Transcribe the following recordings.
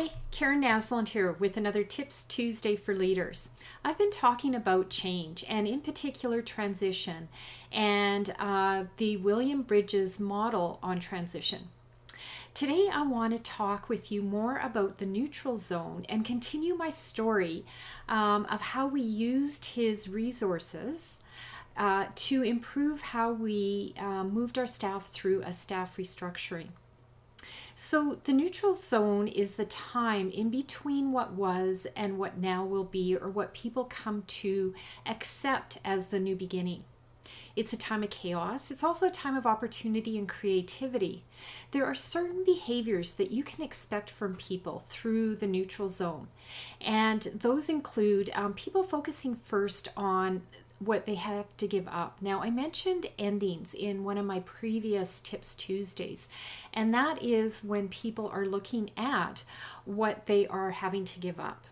Hi, Karen Naslund here with another Tips Tuesday for Leaders. I've been talking about change and in particular transition and the William Bridges model on transition. Today I want to talk with you more about the neutral zone and continue my story of how we used his resources to improve how we moved our staff through a staff restructuring. So the neutral zone is the time in between what was and what now will be, or what people come to accept as the new beginning. It's a time of chaos. It's also a time of opportunity and creativity. There are certain behaviors that you can expect from people through the neutral zone. And those include people focusing first on what they have to give up. Now, I mentioned endings in one of my previous Tips Tuesdays, and that is when people are looking at what they are having to give up.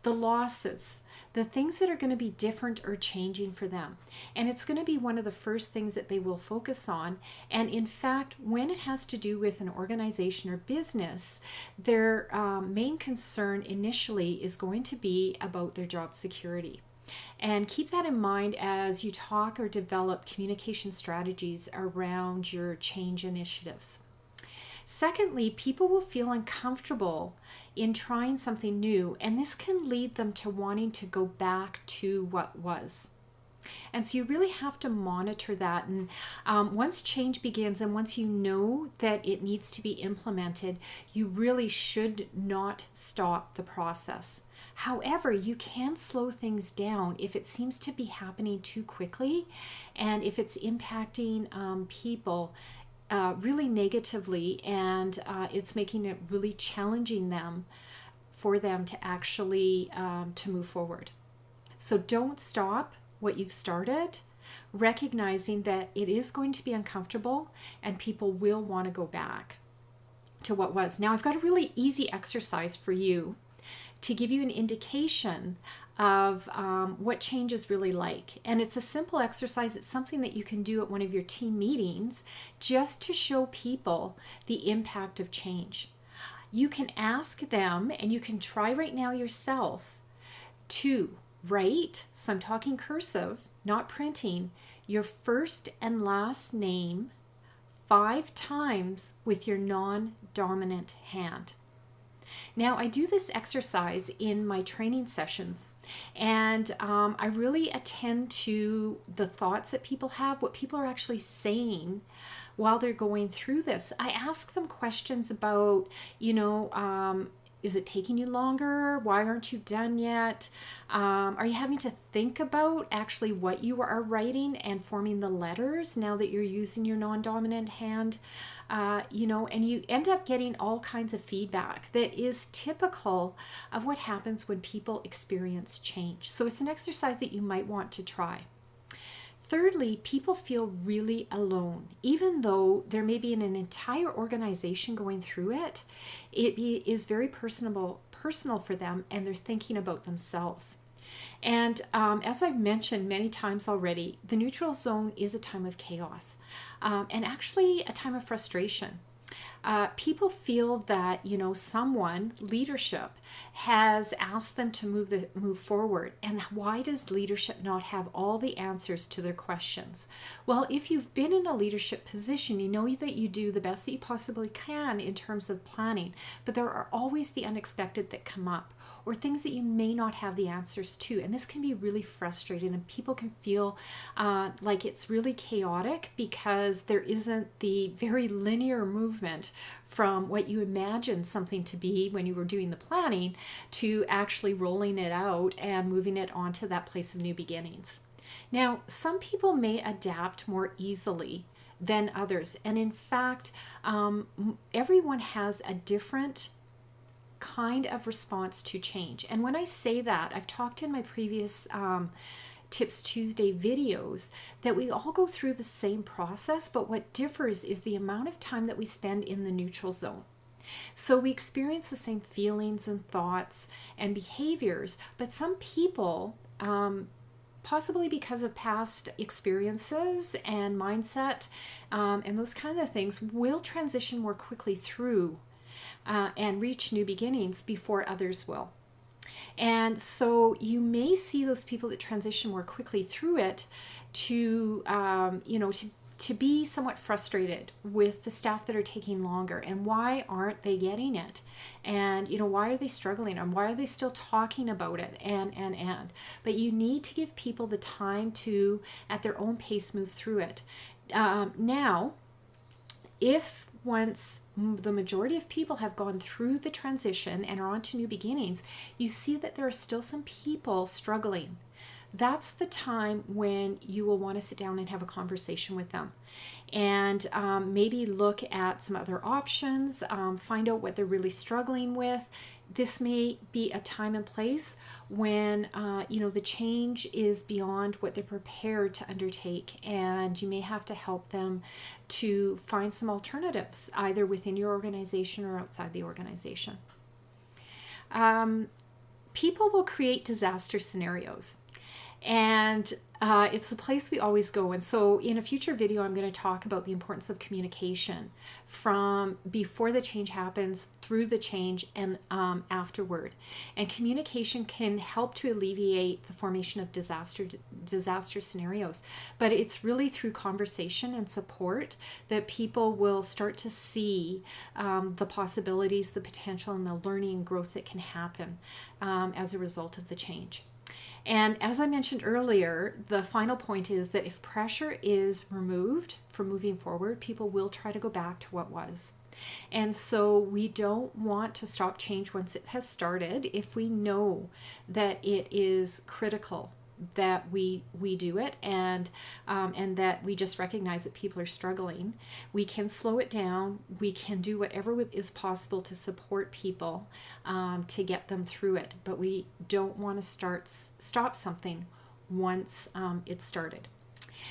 The losses, the things that are going to be different or changing for them. And it's going to be one of the first things that they will focus on. And in fact, when it has to do with an organization or business, their main concern initially is going to be about their job security. And keep that in mind as you talk or develop communication strategies around your change initiatives. Secondly, people will feel uncomfortable in trying something new, and this can lead them to wanting to go back to what was. And so you really have to monitor that. And once change begins and once you know that it needs to be implemented, you really should not stop the process. However, you can slow things down if it seems to be happening too quickly and if it's impacting people really negatively, and it's making it really challenging for them to actually to move forward. So don't stop what you've started, recognizing that it is going to be uncomfortable and people will want to go back to what was. Now, I've got a really easy exercise for you to give you an indication of what change is really like. And it's a simple exercise. It's something that you can do at one of your team meetings just to show people the impact of change. You can ask them, and you can try right now yourself, to write, so I'm talking cursive, not printing, your first and last name 5 times with your non-dominant hand. Now, I do this exercise in my training sessions, and I really attend to the thoughts that people have, what people are actually saying while they're going through this. I ask them questions about, is it taking you longer? Why aren't you done yet? Are you having to think about actually what you are writing and forming the letters now that you're using your non-dominant hand? And you end up getting all kinds of feedback that is typical of what happens when people experience change. So it's an exercise that you might want to try. Thirdly, people feel really alone. Even though there may be an entire organization going through it, it is very personal for them, and they're thinking about themselves. And as I've mentioned many times already, the neutral zone is a time of chaos and actually a time of frustration. People feel that someone, leadership, has asked them to move forward, and why does leadership not have all the answers to their questions? Well, if you've been in a leadership position, you know that you do the best that you possibly can in terms of planning, but there are always the unexpected that come up, or things that you may not have the answers to, and this can be really frustrating, and people can feel like it's really chaotic because there isn't the very linear movement from what you imagined something to be when you were doing the planning to actually rolling it out and moving it onto that place of new beginnings. Now, some people may adapt more easily than others, and in fact, everyone has a different kind of response to change. And when I say that, I've talked in my previous Tips Tuesday videos that we all go through the same process, but what differs is the amount of time that we spend in the neutral zone. So we experience the same feelings and thoughts and behaviors, but some people, possibly because of past experiences and mindset and those kinds of things, will transition more quickly through and reach new beginnings before others will. And so you may see those people that transition more quickly through it to, to be somewhat frustrated with the staff that are taking longer, and why aren't they getting it, and why are they struggling, and why are they still talking about it, and but you need to give people the time to at their own pace move through it. Now, if once the majority of people have gone through the transition and are on to new beginnings, you see that there are still some people struggling. That's the time when you will want to sit down and have a conversation with them, and maybe look at some other options, find out what they're really struggling with. This may be a time and place when the change is beyond what they're prepared to undertake, and you may have to help them to find some alternatives, either within your organization or outside the organization. People will create disaster scenarios. And it's the place we always go. And so in a future video, I'm going to talk about the importance of communication from before the change happens, through the change, and afterward. And communication can help to alleviate the formation of disaster scenarios. But it's really through conversation and support that people will start to see the possibilities, the potential, and the learning and growth that can happen as a result of the change. And as I mentioned earlier, the final point is that if pressure is removed from moving forward, people will try to go back to what was. And so we don't want to stop change once it has started if we know that it is critical that we do it, and that we just recognize that people are struggling. We can slow it down. We can do whatever is possible to support people to get them through it. But we don't want to stop something once it's started.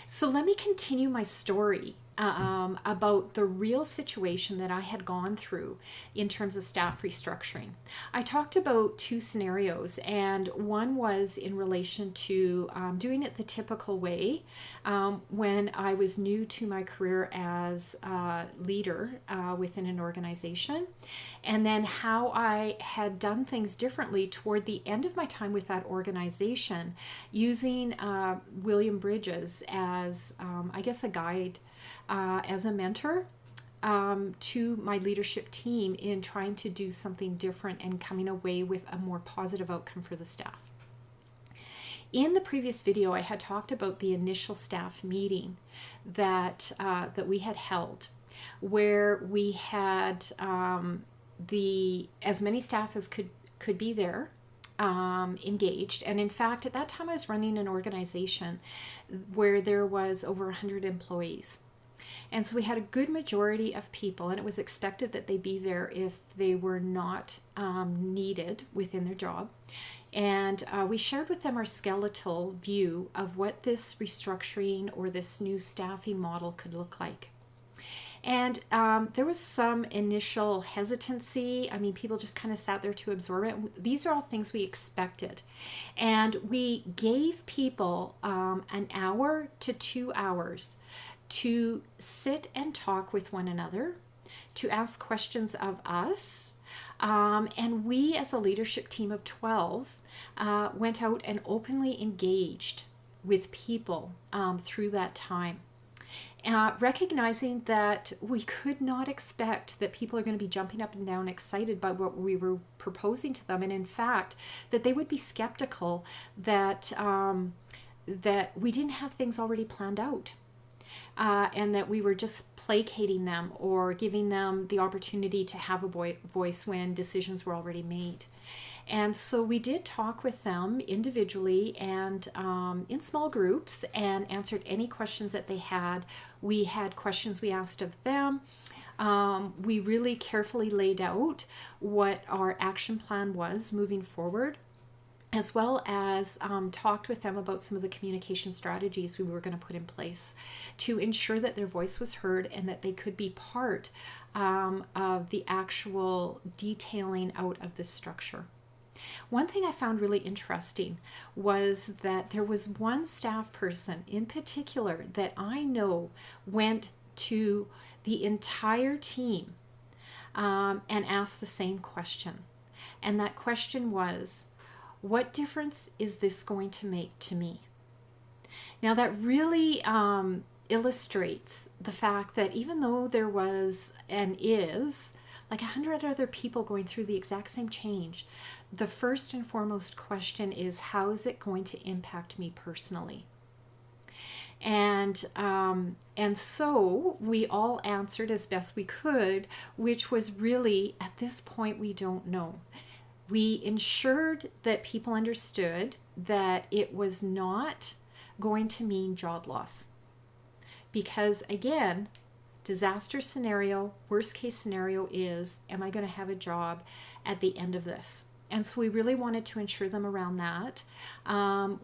So let me continue my story about the real situation that I had gone through in terms of staff restructuring. I talked about two scenarios, and one was in relation to doing it the typical way when I was new to my career as a leader within an organization, and then how I had done things differently toward the end of my time with that organization, using William Bridges as, I guess, a guide, as a mentor to my leadership team in trying to do something different and coming away with a more positive outcome for the staff. In the previous video, I had talked about the initial staff meeting that we had held, where we had as many staff as could be there, engaged. And in fact, at that time, I was running an organization where there was over 100 employees. And so we had a good majority of people, and it was expected that they be there if they were not needed within their job. And we shared with them our skeletal view of what this restructuring or this new staffing model could look like. And there was some initial hesitancy. I mean, people just kind of sat there to absorb it. These are all things we expected. And we gave people an hour to 2 hours to sit and talk with one another, to ask questions of us. And we, as a leadership team of 12, went out and openly engaged with people through that time. Recognizing that we could not expect that people are going to be jumping up and down excited by what we were proposing to them, and in fact that they would be skeptical that that we didn't have things already planned out, and that we were just placating them or giving them the opportunity to have a voice when decisions were already made. And so we did talk with them individually and in small groups, and answered any questions that they had. We had questions we asked of them. We really carefully laid out what our action plan was moving forward, as well as talked with them about some of the communication strategies we were going to put in place to ensure that their voice was heard and that they could be part of the actual detailing out of this structure. One thing I found really interesting was that there was one staff person in particular that I know went to the entire team and asked the same question. And that question was, what difference is this going to make to me? Now that really illustrates the fact that even though there was and is like 100 other people going through the exact same change, the first and foremost question is, how is it going to impact me personally? And so we all answered as best we could, which was really, at this point, we don't know. We ensured that people understood that it was not going to mean job loss. Because again, disaster scenario, worst case scenario is, am I going to have a job at the end of this? And so we really wanted to ensure them around that.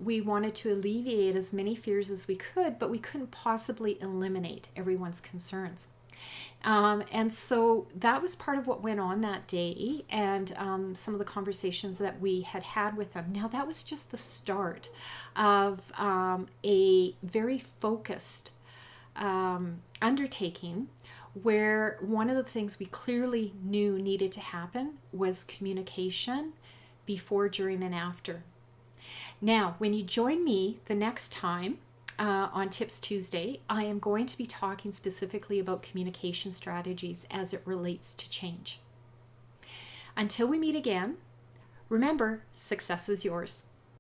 We wanted to alleviate as many fears as we could, but we couldn't possibly eliminate everyone's concerns. And so that was part of what went on that day, and some of the conversations that we had with them. Now, that was just the start of a very focused undertaking, where one of the things we clearly knew needed to happen was communication before, during, and after. Now, when you join me the next time on Tips Tuesday, I am going to be talking specifically about communication strategies as it relates to change. Until we meet again, remember, success is yours.